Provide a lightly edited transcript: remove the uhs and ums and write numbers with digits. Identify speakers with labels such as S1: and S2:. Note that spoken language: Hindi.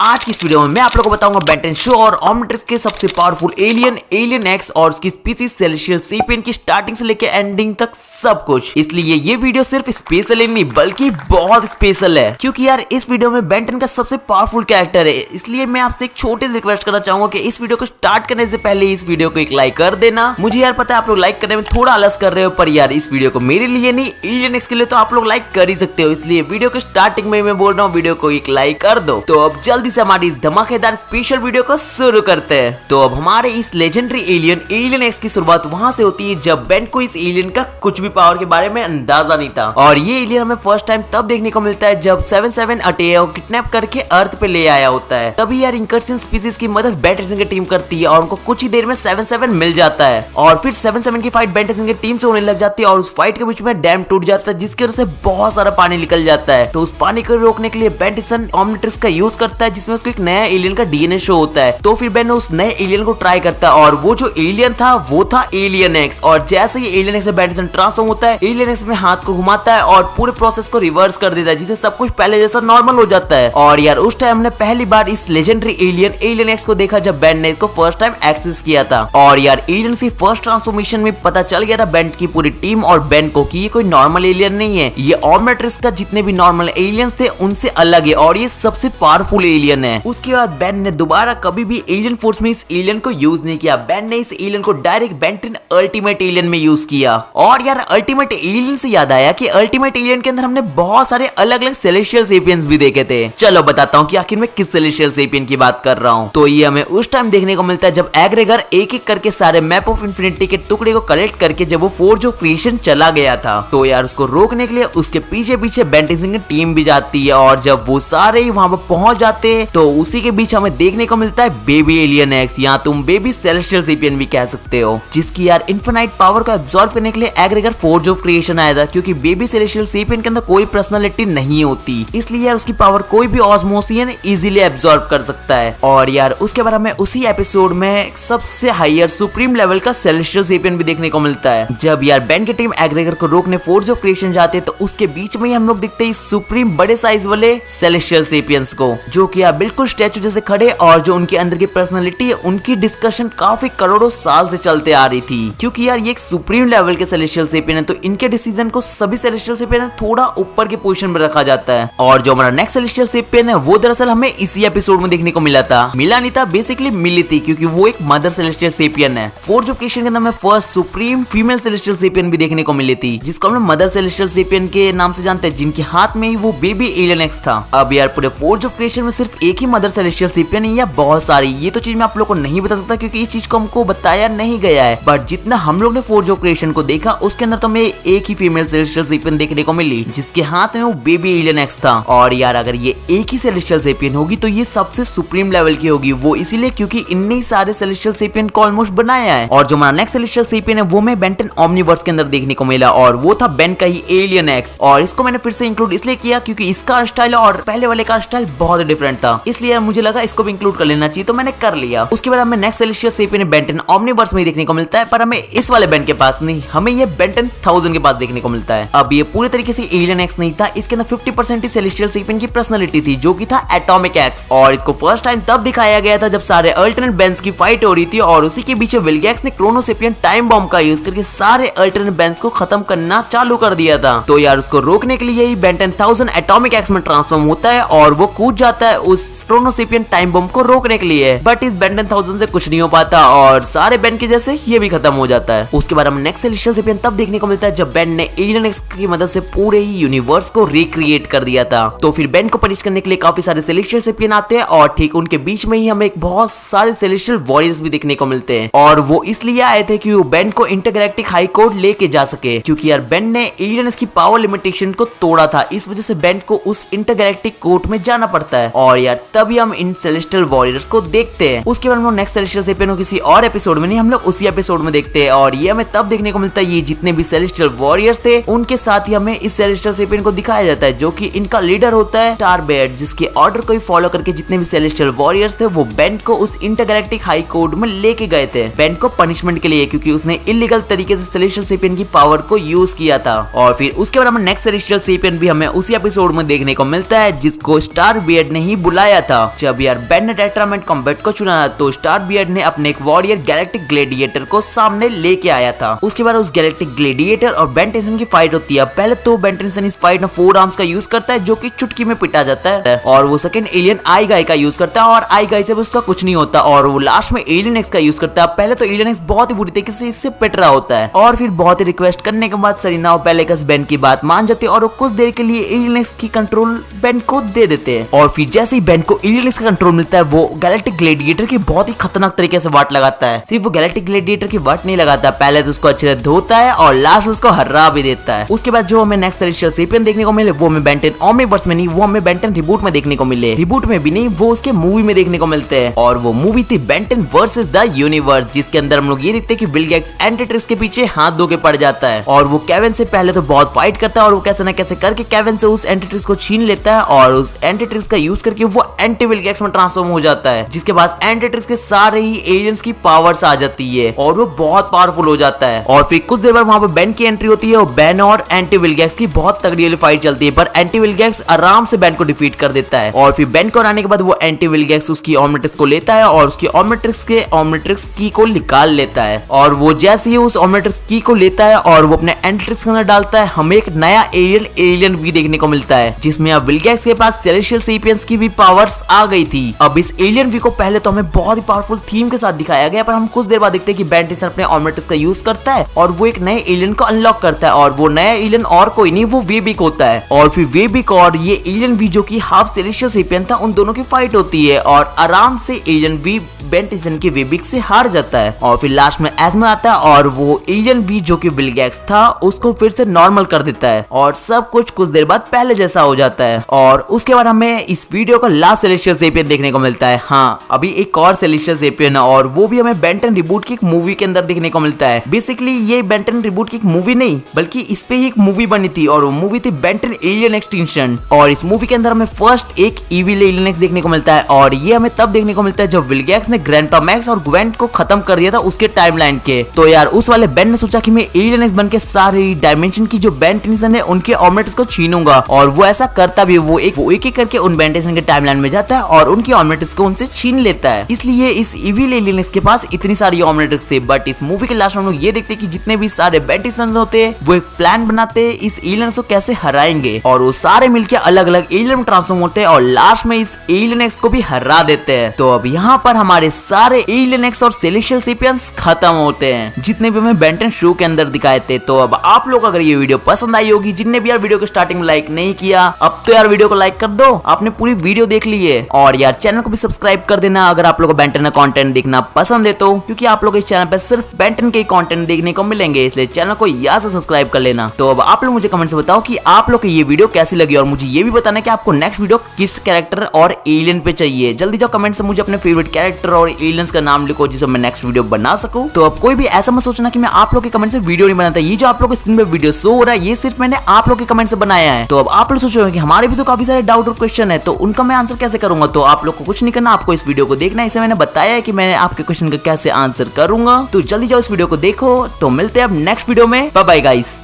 S1: आज की इस वीडियो में मैं आप लोगों को बताऊंगा बेन 10 शो और ओमनिट्रिक्स के सबसे पावरफुल एलियन एक्स और उसकी स्पीसीज सेलेस्टियल सेपियन की स्टार्टिंग से लेकर एंडिंग तक सब कुछ। इसलिए ये वीडियो सिर्फ स्पेशल ही नहीं बल्कि बहुत स्पेशल है, क्योंकि यार इस वीडियो में बेन 10 का सबसे पावरफुल कैरेक्टर है। इसलिए मैं आपसे एक छोटी सी रिक्वेस्ट करना चाहूंगा कि इस वीडियो को स्टार्ट करने से पहले इस वीडियो को एक लाइक कर देना। मुझे यार पता है आप लोग लाइक करने में थोड़ा आलस कर रहे हो, पर यार इस वीडियो को मेरे लिए नहीं एलियन एक्स के लिए तो आप लोग लाइक कर ही सकते हो। इसलिए वीडियो के स्टार्टिंग में मैं बोल रहा हूँ वीडियो को एक लाइक कर दो। तो अब जल्दी से हमारी इस धमाकेदार स्पेशल वीडियो को शुरू करते हैं। तो अब हमारे इस लेजेंडरी एलियन एक्स की शुरुआत वहां से होती है जब बेन को इस एलियन का कुछ भी पावर के बारे में अंदाजा नहीं था, और ये एलियन हमें फर्स्ट टाइम तब देखने को मिलता है जब 77 अटेया को किडनैप करके अर्थ पे ले आया होता है। तभी यार इंकर्सन स्पीसीज की मदद बेन 10 की टीम करती है और उनको कुछ ही देर में 77 मिल जाता है, और फिर 77 की फाइट बेन 10 की टीम से होने लग जाती है और उस फाइट के बीच में डैम टूट जाता है जिसकी वजह से बहुत सारा पानी निकल जाता है। तो उस पानी को रोकने के लिए बेन 10 ओमनिट्रिक्स का यूज करता है जिसमें उसको एक नया एलियन का डीएनए शो होता है। तो फिर बेन उस नए एलियन को ट्राई करता है और वो जो एलियन था वो था एलियन एक्स, और जैसे ही एलियन एक्स से बेन 10 ट्रांसफॉर्म होता है एलियन एक्स में हाथ को घुमाता है और पूरे प्रोसेस को रिवर्स कर देता है जिससे सब कुछ पहले जैसा नॉर्मल हो जाता है। और यार उस टाइम हमने पहली बार इस लेजेंडरी एलियन एक्स को देखा जब बेन ने इसको फर्स्ट टाइम एक्सेस किया था। और यार एलियन की फर्स्ट ट्रांसफॉर्मेशन में पता चल गया था बेन की पूरी टीम और बेन को कि ये कोई नॉर्मल एलियन नहीं है, ये ओमनिट्रिक्स का जितने भी नॉर्मल एलियंस थे उनसे अलग है और ये सबसे पावरफुल एलियन है। उसके बाद बेन ने दोबारा कभी भी एलियन फोर्स में इस एलियन को यूज नहीं किया। बेन ने इस एलियन को डायरेक्ट बेन 10 अल्टीमेट एलियन में यूज किया। और यार अल्टीमेट एलियन से याद आया कि अल्टीमेट एलियन के अंदर हमने बहुत सारे अलग अलग सेलेस्टियल सेपियंस भी देखे थे। चलो बताता हूँ कि आखिर में किस सेलेस्टियल सेपियन की बात कर रहा हूँ। तो ये हमें उस टाइम देखने को मिलता है जब एग्रेगर एक एक करके सारे मैप ऑफ इन्फिनिटी के टुकड़े को कलेक्ट करके जब वो फोर्ज ऑफ क्रिएशन चला गया था। तो यार उसको रोकने के लिए उसके पीछे पीछे बेन 10 की टीम भी जाती है, और जब वो सारे ही वहां पर पहुंच जाते हैं तो उसी के बीच हमें देखने को मिलता है बेबी एलियन एक्स, या तुम बेबी सेलेस्टियल सेपियन भी कह सकते हो, जिसकी यार इनफिनाइट पावर को एब्जॉर्ब करने के लिए एग्रेगर फोर्ज ऑफ क्रिएशन आया था। क्योंकि बेबी सेलेस्टियल सेपियन के अंदर कोई पर्सनालिटी नहीं होती, इसलिए यार उसकी पावर कोई भी ऑस्मोसियन इजीली एब्जॉर्ब कर सकता है। और यार उसके बाद हमें उसी एपिसोड में सबसे हायर सुप्रीम लेवल का सेलेस्टियल सेपियन भी देखने को मिलता है। जब यार बेन की टीम एग्रेगर को रोकने फोर्ज ऑफ क्रिएशन जाते हैं तो उसके बीच में ही हम लोग दिखते हैं सुप्रीम बड़े साइज वाले सेलेस्टियल सेपियंस को, जो कि यार बिल्कुल स्टैचू जैसे खड़े, और जो उनके अंदर की पर्सनालिटी है उनकी डिस्कशन काफी करोड़ों साल से चलते आ रही थी। क्योंकि यार ये एक सुप्रीम लेवल के सेलेस्टियल सेपियन है तो इनके डिसीजन को सभी सेलेस्टियल सेपियन थोड़ा ऊपर के पोजीशन में रखा जाता है। और जो हमारा नेक्स्ट सेलेस्टियल सेपियन है वो दरअसल हमें इसी एपिसोड में देखने को मिला था, मिला नहीं था, बेसिकली मिली थी, क्योंकि वो एक मदर सेलेस्टियल सेपियन है। फोर्ज ऑफ क्रिएशन के अंदर हमें first supreme female celestial sapien भी देखने को मिली थी जिसको हम मदर सेलेस्टियल सेपियन के नाम से जानते हैं, जिनके हाथ में ही वो बेबी एलियन एक्स था। अब यार पूरे फोर्ज ऑफ क्रिएशन में सिर्फ एक ही मदर सेलेस्टियल सेपियन है या बहुत सारी, ये तो चीज मैं आप लोग को नहीं बता सकता क्योंकि ये चीज को हमको बताया नहीं गया है। बट जितना हम लोग ने फोर्ज ऑफ क्रिएशन को देखा उसके अंदर तो हमें एक ही फीमेल सेलेस्टियल सेपियन देखने को मिली जिसके हाथ में वो बेबी एलियन एक्स था। और यार अगर ये एक ही सेलेस्टियल सेपियन होगी तो ये सबसे सुप्रीम लेवल की होगी, वो इसीलिए क्योंकि इन्हीं सारे सेलेस्टियल सेपियन को ऑलमोस्ट बनाया है। और जो हमारा नेक्स्ट सेलेस्टियल सेपियन है वो मैं बेन 10 ओमनीवर्स के अंदर देखने को मिला, और वो था बेन का ही एलियन एक्स। और इसको मैंने फिर से इंक्लूड इसलिए किया क्योंकि इसका स्टाइल और पहले वाले का स्टाइल बहुत डिफरेंट था, इसलिए मुझे लगा इसको भी इंक्लूड कर लेना चाहिए, तो मैंने कर लिया। उसके बाद हमें next celestial sapien Ben 10 Omniverse में देखने को मिलता है, पर हमें इस वाले बेन के पास नहीं, हमें ये बेन 10,000 के पास देखने को मिलता है। अब ये पूरे तरीके से एलियन एक्स नहीं था, इसके अंदर 50% ही सेलेस्टियल सेपियन की पर्सनालिटी थी जो कि था एटॉमिक एक्स। और इसको फर्स्ट टाइम तब दिखाया गया था जब सारे अल्टरनेट बेंस की फाइट हो रही थी और उसी के बीच विल्गैक्स ने क्रोनोसेपियन टाइम बॉम्ब का यूज करके सारे अल्टरनेट बेंस को खत्म करना चालू कर दिया था। तो यार उसको रोकने के लिए ही बेन 10,000 एटॉमिक एक्स में ट्रांसफॉर्म होता है और वो कूद जाता है उस क्रोनोसेपियन टाइम बॉम्ब को रोकने के लिए। बट इस बेन 10,000 से कुछ नहीं हो पाता और सारे बेन के जैसे ये भी खत्म हो जाता है। उसके बाद हमें नेक्स्ट सेलेस्टियल सेपियन तब देखने को मिलता है जब बेन ने एलियन एक्स की मदद से पूरे ही यूनिवर्स को रिक्रिएट कर दिया था। तो फिर बेन को पनिश करने के लिए काफी सारे सेलेस्टियल सेपियन आते हैं और ठीक उनके बीच में ही हमें बहुत सारे सेलेस्टियल वॉरियर्स भी देखने को मिलते हैं, और वो इसलिए आए थे कि वो बेन को इंटरगैलेक्टिक हाई कोर्ट लेके जा सके, क्योंकि यार बेन ने एलियन एक्स की पावर लिमिटेशन को तोड़ा था, इस वजह से बेन को उस इंटरगैलेक्टिक कोर्ट में जाना पड़ता है। और यार तभी हम इन सेलेस्टियल वॉरियर्स को देखते हैं। उसके बाद हम लोग नेक्स्ट सेलेस्टियल सेपियन को किसी और एपिसोड में नहीं, हम लोग उसी एपिसोड में देखते हैं, और ये हमें तब देखने को मिलता है ये जितने भी सेलेस्टियल वॉरियर्स थे उनके साथ ही हमें इस सेलेस्टियल सेपियन को दिखाया जाता है जो कि इनका लीडर होता है स्टारबेड, जिसके ऑर्डर को फॉलो करके जितने भी सेलेस्टियल वॉरियर्स थे वो बेन को उस इंटरगैलेक्टिक हाई कोर्ट में लेके गए थे बेन को पनिशमेंट के लिए, क्योंकि उसने इलीगल तरीके से सेलेस्टियल सेपियन की पावर को यूज किया था। और फिर उसके बाद हमें नेक्स्ट सेलेस्टियल सेपियन भी हमें उसी एपिसोड में देखने को मिलता है जिसको स्टारबेड ने ही बुलाया था। जब यार बेन ने टेट्रामेंट कॉम्बैट को चुना तो स्टार बियर्ड ने अपने एक वॉरियर गैलेक्टिक ग्लेडिएटर को सामने लेके आया था। उसके बाद उस गैलेक्टिक ग्लेडिएटर और बेन टेंसन की फाइट होती है। पहले तो बेन टेंसन इस फाइट में 4 आर्म्स का यूज करता है जो कि चुटकी में पिटा जाता है, और वो सेकंड एलियन आई गाय का यूज करता है और आई गाय से उसका कुछ नहीं होता, और वो लास्ट में एलियन एक्स का यूज करता है। पहले तो एलियन एक्स बहुत ही बुरी तरीके से इससे पिट रहा होता है, और फिर बहुत ही रिक्वेस्ट करने के बाद सेरेना और पेलेकस बेन की बात मान जाते हैं और वो कुछ देर के लिए एलियन एक्स की कंट्रोल बेन को दे देते हैं। और फिर जैसे ही बेन को एलियन एक्स का कंट्रोल मिलता है वो गैलेक्टिक ग्लेडिएटर की बहुत ही खतरनाक तरीके से वाट लगाता है। सिर्फ वो गैलेक्टिक ग्लेडिएटर की वाट नहीं लगाता, पहले तो उसको अच्छे से धोता है और लास्ट उसको हरा भी देता है। उसके बाद जो हमें नेक्स्ट सेलेस्टियल सेपियन देखने को मिले वो हमें बेन 10 ओमनीवर्स में नहीं, वो हमें बेन 10 रिबूट में देखने को मिले। रिबूट में भी नहीं, वो उसके मूवी में देखने को मिलते हैं, और वो मूवी थी बेन 10 वर्सेस द यूनिवर्स, जिसके अंदर हम लोग ये देखते हैं कि विल गेट्स एंटीट्रिक्स के पीछे हाथ धो के पड़ जाता है और वो केविन से पहले तो बहुत फाइट करता है और वो कैसे ना कैसे करके केविन से उस एंटीट्रिक्स को छीन लेता है और उस एंटीट्रिक्स का यूज करके वो एंटी विल गेट्स में ट्रांसफॉर्म हो जाता है, जिसके बाद एंटीट्रिक्स के सारे ही एलियंस की पावर्स आ जाती है और वो बहुत पावरफुल हो जाता है। और फिर कुछ देर बाद वहां पे बेन की एंट्री होती है और बेन और एंटी विल गेट्स की बहुत तगड़ी वाली फाइट चलती है, पर एंटी विल गेट्स आराम से बेन को डिफीट कर देता है। और फिर बेन को हराने के बाद वो एंटी विल गेट्स उसकी ओमनिट्रिक्स को लेता है और उसकी ओमनिट्रिक्स के ओमनिट्रिक्स की को निकाल लेता है, और वो जैसे ही उस ओमनिट्रिक्स की को लेता है और वो अपने एंटीट्रिक्स के अंदर डालता है, हमें एक नया एलियन भी देखने को मिलता है, जिसमें अब विल गेट्स के पास सेलेस्टियल सेपियंस की भी पावर्स आ गई थी। अब इस एलियन वी को पहले तो हमें बहुत ही पावरफुल थीम के साथ दिखाया गया, पर हम कुछ देर बाद देखते हैं कि बेन टेंसन अपने ओमनिट्रिक्स का यूज करता है और वो एक नए एलियन को अनलॉक करता है, और वो नया एलियन और कोई नहीं, वो वेबिक होता है। और फिर वेबिक और ये एलियन वी जो कि हाफ सेलेस्टियल सेपियन था, उन दोनों की फाइट होती है और आराम से एलियन वी बेन टेंसन के वेबिक से हार जाता है। और फिर लास्ट में एस्मा आता है और वो एलियन वी जो कि विल गेट्स था उसको फिर से नॉर्मल कर देता है और सब कुछ देर बाद पहले जैसा हो जाता है। और उसके बाद हमें इस वीडियो का लास्ट सेलेस्टियल सेपियन देखने को मिलता है। हाँ, अभी एक और सेलेस्टियल सेपियन है और वो भी हमें बेन 10 रिबूट की एक मूवी के अंदर देखने को मिलता है। बेसिकली ये बेन 10 रिबूट की एक मूवी नहीं बल्कि इस पे ही एक मूवी बनी थी और वो मूवी थी बेन 10 एलियन एक्सटिंक्शन, और इस मूवी के अंदर हमें फर्स्ट एक इविल एलियन एक्स देखने को मिलता है, और ये हमें तब देखने को मिलता है जब विल गेट्स ने ग्रैंडपा मैक्स और ग्वेंट को खत्म कर दिया था उसके टाइमलाइन के। तो यार उस वाले बेन ने सोचा कि मैं एलियन एक्स बन के सारी डायमेंशन की जो बेन टेंसन है उनके ओमनिट्रिक्स को छीनूंगा, और वो ऐसा करता भी, वो एक करके उन बेन टेंसन के टाइमलाइन में जाता है और उनकी ओमनिट्रिक्स को उनसे छीन लेता है। इसलिए इस इविल एलियन एक्स के पास इतनी सारी ओमनिट्रिक्स थे, बट इस मूवी के लास्ट में हम लोग ये देखते हैं कि जितने भी सारे बेन टेंसन होते हैं वो एक प्लान बनाते हैं इस एलियन को कैसे हराएंगे, और वो सारे मिलकर अलग अलग एलियन में ट्रांसफॉर्म होते हैं और लास्ट में इस एलियन एक्स को भी हरा देते हैं। तो अब यहाँ पर हमारे सारे एलियन एक्स और सेलेस्टियल सेपियंस खत्म होते हैं जितने भी हमें बेन 10 शो के अंदर दिखाए थे। तो अब आप लोग अगर ये वीडियो पसंद आई होगी, जिनने भी यार वीडियो को स्टार्टिंग में लाइक नहीं किया, अब तो यार वीडियो को लाइक कर दो, आपने पूरी वीडियो देख ली है, और यार चैनल को भी सब्सक्राइब कर देना अगर आप लोग को बेन 10 का कंटेंट देखना पसंद है तो, क्योंकि आप लोग इस चैनल पर सिर्फ बेन 10 के कंटेंट देखने को मिलेंगे, इसलिए चैनल को यहाँ से सब्सक्राइब कर लेना। तो अब आप लोग मुझे कमेंट से बताओ कि आप लोग को ये वीडियो कैसी लगी, और मुझे ये भी बताना कि आपको नेक्स्ट वीडियो किस कैरेक्टर और एलियन पे चाहिए। जल्दी जाओ कमेंट से मुझे अपने फेवरेट कैरेक्टर और एलियंस का नाम लिखो जिसे मैं नेक्स्ट वीडियो बना सकूं। तो अब कोई भी ऐसा मत सोचना कि मैं आप लोग के कमेंट से वीडियो नहीं बनाता, ये जो आप लोग को स्क्रीन पे वीडियो शो हो रहा है ये सिर्फ मैंने आप लोग के कमेंट से बनाया है। तो अब आप लोग सोच रहे हो कि हमारे भी तो काफी सारे डाउट और क्वेश्चन है, तो उनका मैं आंसर कैसे करूंगा। तो आप लोग को कुछ नहीं करना, आपको इस वीडियो को देखना है, इसे मैंने बताया है कि मैं आपके क्वेश्चन का कैसे आंसर करूंगा। तो जल्दी जाओ इस वीडियो को देखो। तो मिलते हैं अब नेक्स्ट वीडियो में, बाय बाय गाइस।